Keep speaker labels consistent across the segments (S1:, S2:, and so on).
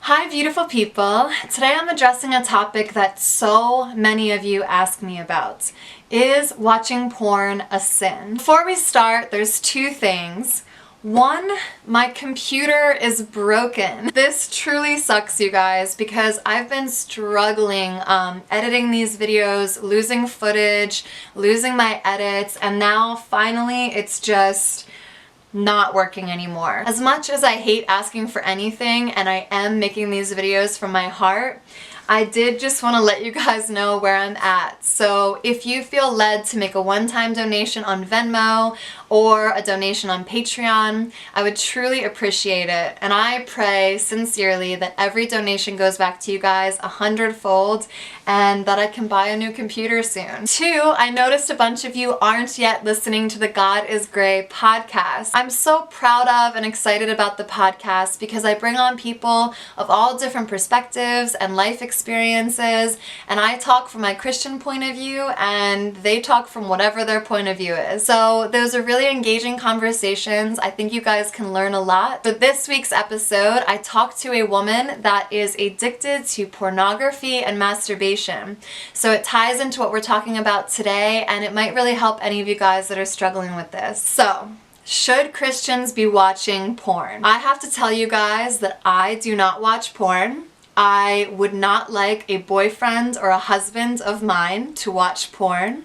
S1: Hi beautiful people. Today I'm addressing a topic that so many of you ask me about. Is watching porn a sin? Before we start, there's two things. One, my computer is broken. This truly sucks, you guys, because I've been struggling editing these videos, losing footage, losing my edits, and now finally it's just not working anymore. As much as I hate asking for anything and I am making these videos from my heart, I did just want to let you guys know where I'm at. So if you feel led to make a one-time donation on Venmo or a donation on Patreon, I would truly appreciate it. And I pray sincerely that every donation goes back to you guys 100-fold and that I can buy a new computer soon. Two, I noticed a bunch of you aren't yet listening to the God is Grey podcast. I'm so proud of and excited about the podcast because I bring on people of all different perspectives and life experiences, and I talk from my Christian point of view and they talk from whatever their point of view is. So those are really engaging conversations. I think you guys can learn a lot. For this week's episode, I talked to a woman that is addicted to pornography and masturbation. So it ties into what we're talking about today, and it might really help any of you guys that are struggling with this. So, should Christians be watching porn? I have to tell you guys that I do not watch porn. I would not like a boyfriend or a husband of mine to watch porn.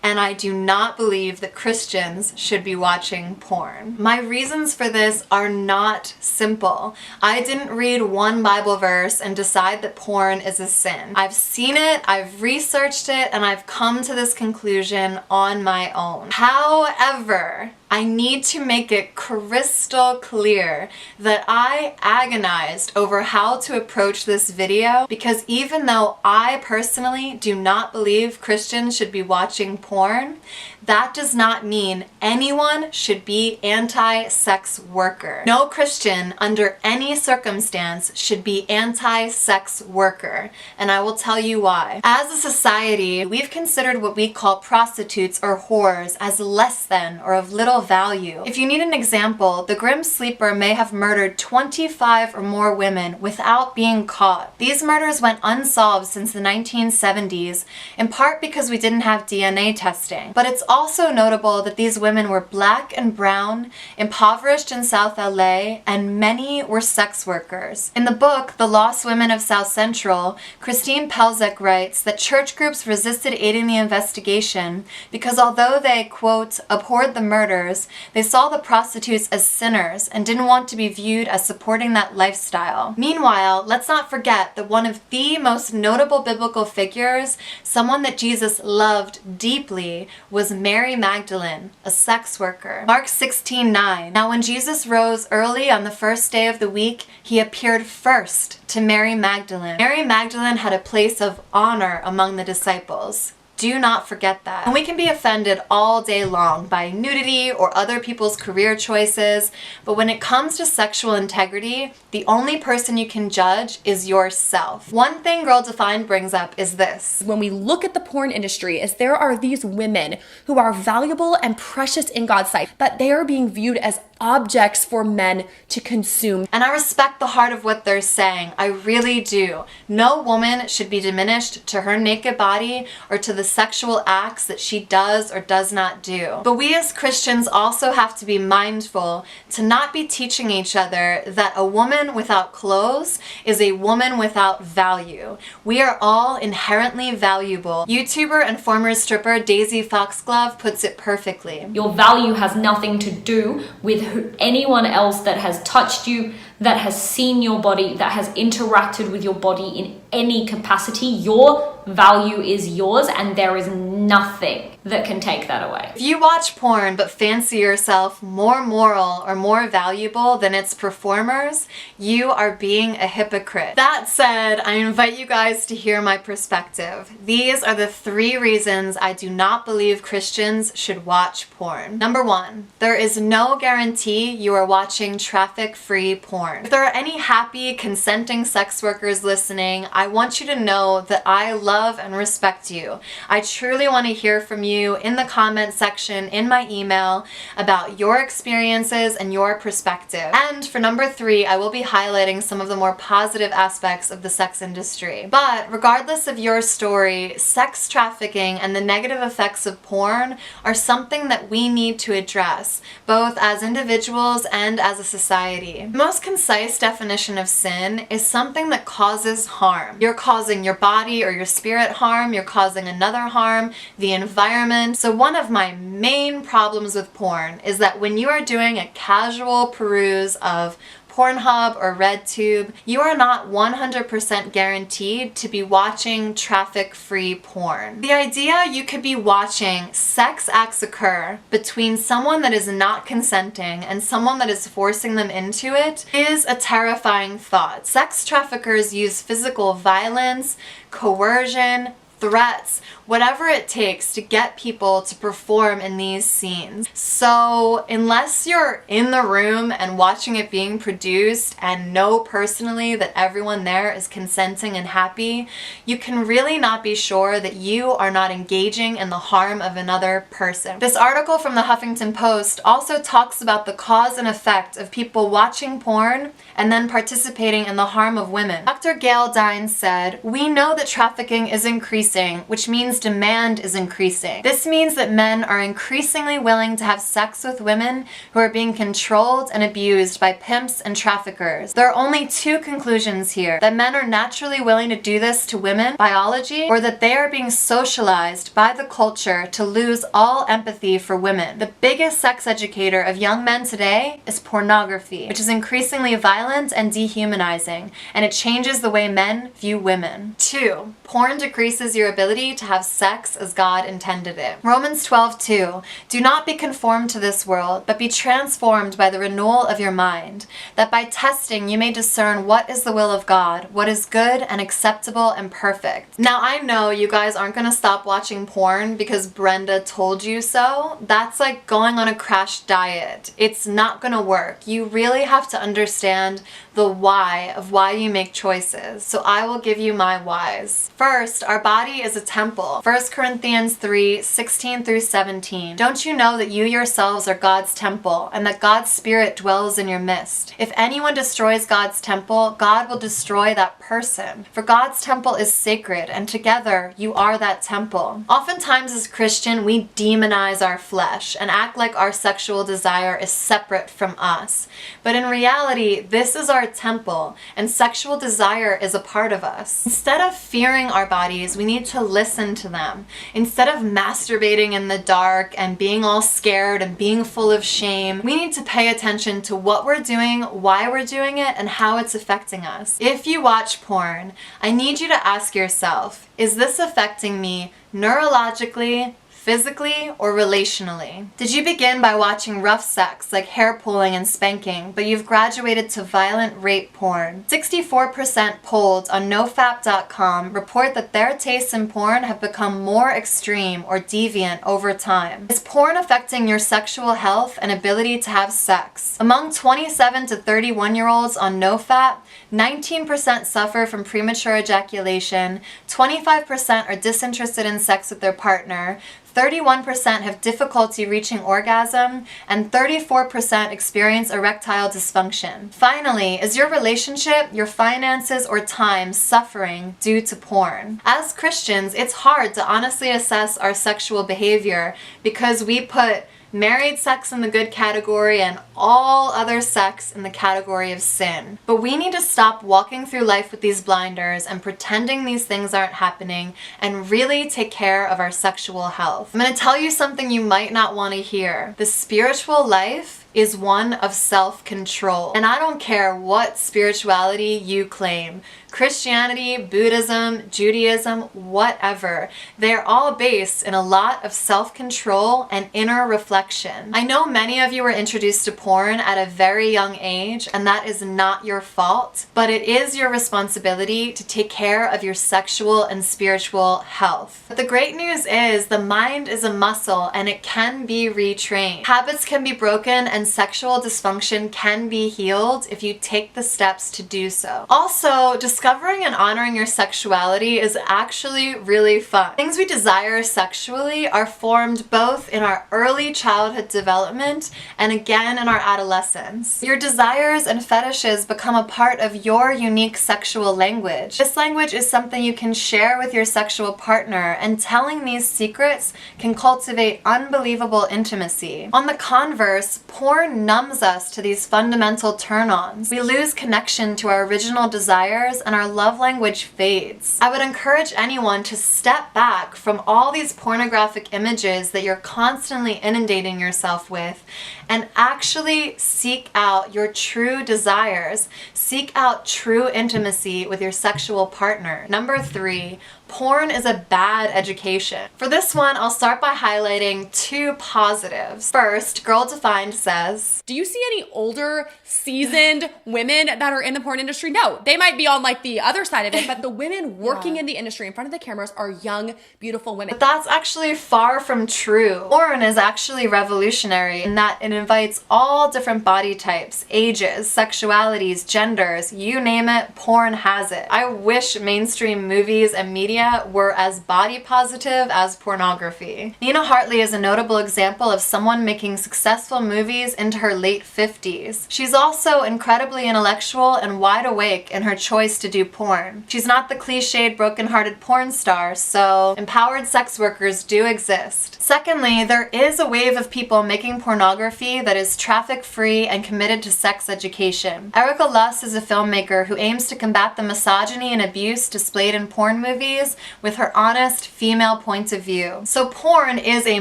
S1: And I do not believe that Christians should be watching porn. My reasons for this are not simple. I didn't read one Bible verse and decide that porn is a sin. I've seen it, I've researched it, and I've come to this conclusion on my own. However, I need to make it crystal clear that I agonized over how to approach this video because even though I personally do not believe Christians should be watching porn, that does not mean anyone should be anti-sex worker. No Christian under any circumstance should be anti-sex worker, and I will tell you why. As a society, we've considered what we call prostitutes or whores as less than or of little value. If you need an example, the Grim Sleeper may have murdered 25 or more women without being caught. These murders went unsolved since the 1970s, in part because we didn't have DNA testing. But it's also notable that these women were black and brown, impoverished in South LA, and many were sex workers. In the book, The Lost Women of South Central, Christine Pelzek writes that church groups resisted aiding the investigation because although they, quote, abhorred the murders, they saw the prostitutes as sinners and didn't want to be viewed as supporting that lifestyle. Meanwhile, let's not forget that one of the most notable biblical figures, someone that Jesus loved deeply, was Mary Magdalene, a sex worker. Mark 16:9. Now when Jesus rose early on the first day of the week, he appeared first to Mary Magdalene. Mary Magdalene had a place of honor among the disciples. Do not forget that. And we can be offended all day long by nudity or other people's career choices, but when it comes to sexual integrity, the only person you can judge is yourself. One thing Girl Defined brings up is this.
S2: When we look at the porn industry, is there are these women who are valuable and precious in God's sight, but they are being viewed as objects for men to consume.
S1: And I respect the heart of what they're saying. I really do. No woman should be diminished to her naked body or to the sexual acts that she does or does not do. But we as Christians also have to be mindful to not be teaching each other that a woman without clothes is a woman without value. We are all inherently valuable. YouTuber and former stripper Daisy Foxglove puts it perfectly.
S3: Your value has nothing to do with anyone else that has touched you, that has seen your body, that has interacted with your body in any capacity. Your value is yours, and there is nothing that can take that away.
S1: If you watch porn but fancy yourself more moral or more valuable than its performers, you are being a hypocrite. That said, I invite you guys to hear my perspective. These are the 3 reasons I do not believe Christians should watch porn. Number 1, there is no guarantee you are watching traffic-free porn. porn. If there are any happy, consenting sex workers listening, I want you to know that I love and respect you. I truly want to hear from you in the comment section in my email about your experiences and your perspective. And for number 3, I will be highlighting some of the more positive aspects of the sex industry. But regardless of your story, sex trafficking and the negative effects of porn are something that we need to address, both as individuals and as a society. The most concise definition of sin is something that causes harm. You're causing your body or your spirit harm, you're causing another harm, the environment. So one of my main problems with porn is that when you are doing a casual peruse of Pornhub or RedTube, you are not 100% guaranteed to be watching traffic-free porn. The idea you could be watching sex acts occur between someone that is not consenting and someone that is forcing them into it is a terrifying thought. Sex traffickers use physical violence, coercion, threats, whatever it takes to get people to perform in these scenes. So unless you're in the room and watching it being produced and know personally that everyone there is consenting and happy, you can really not be sure that you are not engaging in the harm of another person. This article from the Huffington Post also talks about the cause and effect of people watching porn and then participating in the harm of women. Dr. Gail Dines said, "We know that trafficking is increasing, which means demand is increasing. This means that men are increasingly willing to have sex with women who are being controlled and abused by pimps and traffickers. There are only 2 conclusions here: that men are naturally willing to do this to women, biology, or that they are being socialized by the culture to lose all empathy for women. The biggest sex educator of young men today is pornography, which is increasingly violent and dehumanizing, and it changes the way men view women. 2. Porn decreases your ability to have sex as God intended it. Romans 12:2. Do not be conformed to this world, but be transformed by the renewal of your mind, that by testing you may discern what is the will of God, what is good and acceptable and perfect." Now I know you guys aren't going to stop watching porn because Brenda told you so. That's like going on a crash diet. It's not going to work. You really have to understand the why of why you make choices. So I will give you my whys. First, our body is a temple. 1 Corinthians 3:16-17. Don't you know that you yourselves are God's temple and that God's Spirit dwells in your midst? If anyone destroys God's temple, God will destroy that person. For God's temple is sacred, and together you are that temple. Oftentimes as Christian, we demonize our flesh and act like our sexual desire is separate from us. But in reality, this is our temple, and sexual desire is a part of us. Instead of fearing our bodies, we need to listen to them. Instead of masturbating in the dark and being all scared and being full of shame, we need to pay attention to what we're doing, why we're doing it, and how it's affecting us. If you watch porn, I need you to ask yourself, is this affecting me neurologically, physically, or relationally? Did you begin by watching rough sex like hair pulling and spanking, but you've graduated to violent rape porn? 64% polled on nofap.com report that their tastes in porn have become more extreme or deviant over time. Is porn affecting your sexual health and ability to have sex? Among 27 to 31-year-olds on nofap, 19% suffer from premature ejaculation, 25% are disinterested in sex with their partner, 31% have difficulty reaching orgasm, and 34% experience erectile dysfunction. Finally, is your relationship, your finances, or time suffering due to porn? As Christians, it's hard to honestly assess our sexual behavior because we put married sex in the good category and all other sex in the category of sin. But we need to stop walking through life with these blinders and pretending these things aren't happening and really take care of our sexual health. I'm going to tell you something you might not want to hear. The spiritual life is one of self-control. And I don't care what spirituality you claim. Christianity, Buddhism, Judaism, whatever. They're all based in a lot of self-control and inner reflection. I know many of you were introduced to porn at a very young age, and that is not your fault, but it is your responsibility to take care of your sexual and spiritual health. But the great news is the mind is a muscle and it can be retrained. Habits can be broken and and sexual dysfunction can be healed if you take the steps to do so. Also, discovering and honoring your sexuality is actually really fun. Things we desire sexually are formed both in our early childhood development and again in our adolescence. Your desires and fetishes become a part of your unique sexual language. This language is something you can share with your sexual partner, and telling these secrets can cultivate unbelievable intimacy. On the converse, porn numbs us to these fundamental turn-ons. We lose connection to our original desires and our love language fades. I would encourage anyone to step back from all these pornographic images that you're constantly inundating yourself with and actually seek out your true desires. Seek out true intimacy with your sexual partner. Number 3, porn is a bad education. For this one, I'll start by highlighting 2 positives. First, Girl Defined says,
S2: do you see any older, seasoned women that are in the porn industry? No, they might be on like the other side of it, but the women working in the industry in front of the cameras are young, beautiful women.
S1: But that's actually far from true. Porn is actually revolutionary in that it invites all different body types, ages, sexualities, genders, you name it, porn has it. I wish mainstream movies and media were as body positive as pornography. Nina Hartley is a notable example of someone making successful movies into her late 50s. She's also incredibly intellectual and wide awake in her choice to do porn. She's not the cliched broken-hearted porn star, so empowered sex workers do exist. Secondly, there is a wave of people making pornography that is traffic-free and committed to sex education. Erica Luss is a filmmaker who aims to combat the misogyny and abuse displayed in porn movies with her honest female point of view. So porn is a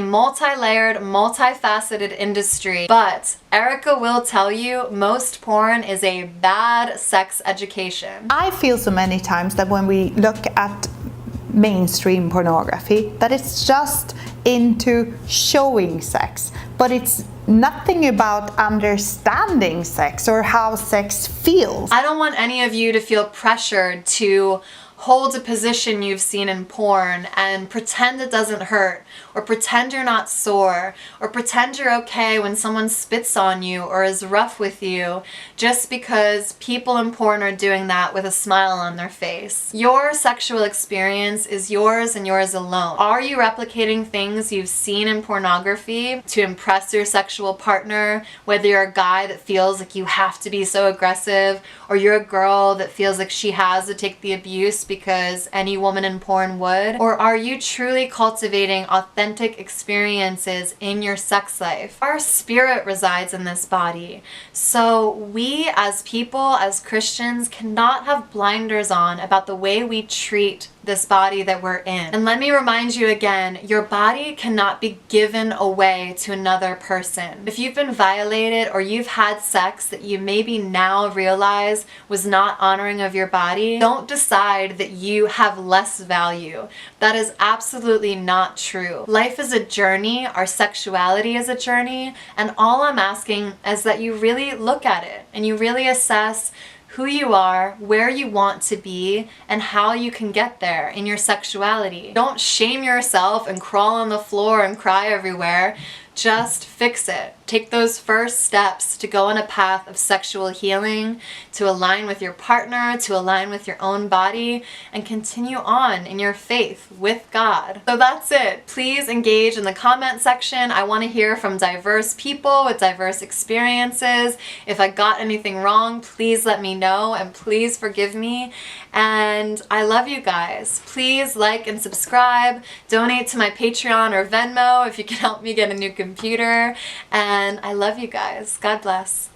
S1: multi-layered, multifaceted industry, but Erica will tell you most porn is a bad sex education.
S4: I feel so many times that when we look at mainstream pornography, that it's just into showing sex, but it's nothing about understanding sex or how sex feels.
S1: I don't want any of you to feel pressured to hold a position you've seen in porn and pretend it doesn't hurt, or pretend you're not sore, or pretend you're okay when someone spits on you or is rough with you just because people in porn are doing that with a smile on their face. Your sexual experience is yours and yours alone. Are you replicating things you've seen in pornography to impress your sexual partner, whether you're a guy that feels like you have to be so aggressive, or you're a girl that feels like she has to take the abuse because any woman in porn would? Or are you truly cultivating authentic experiences in your sex life? Our spirit resides in this body, so we as people, as Christians, cannot have blinders on about the way we treat this body that we're in. And let me remind you again, your body cannot be given away to another person. If you've been violated or you've had sex that you maybe now realize was not honoring of your body, don't decide that you have less value. That is absolutely not true. Life is a journey, our sexuality is a journey, and all I'm asking is that you really look at it and you really assess who you are, where you want to be, and how you can get there in your sexuality. Don't shame yourself and crawl on the floor and cry everywhere. Just fix it. Take those first steps to go on a path of sexual healing, to align with your partner, to align with your own body, and continue on in your faith with God. So that's it. Please engage in the comment section. I want to hear from diverse people with diverse experiences. If I got anything wrong, please let me know and please forgive me. And I love you guys. Please like and subscribe. Donate to my Patreon or Venmo if you can help me get a new computer. And I love you guys. God bless.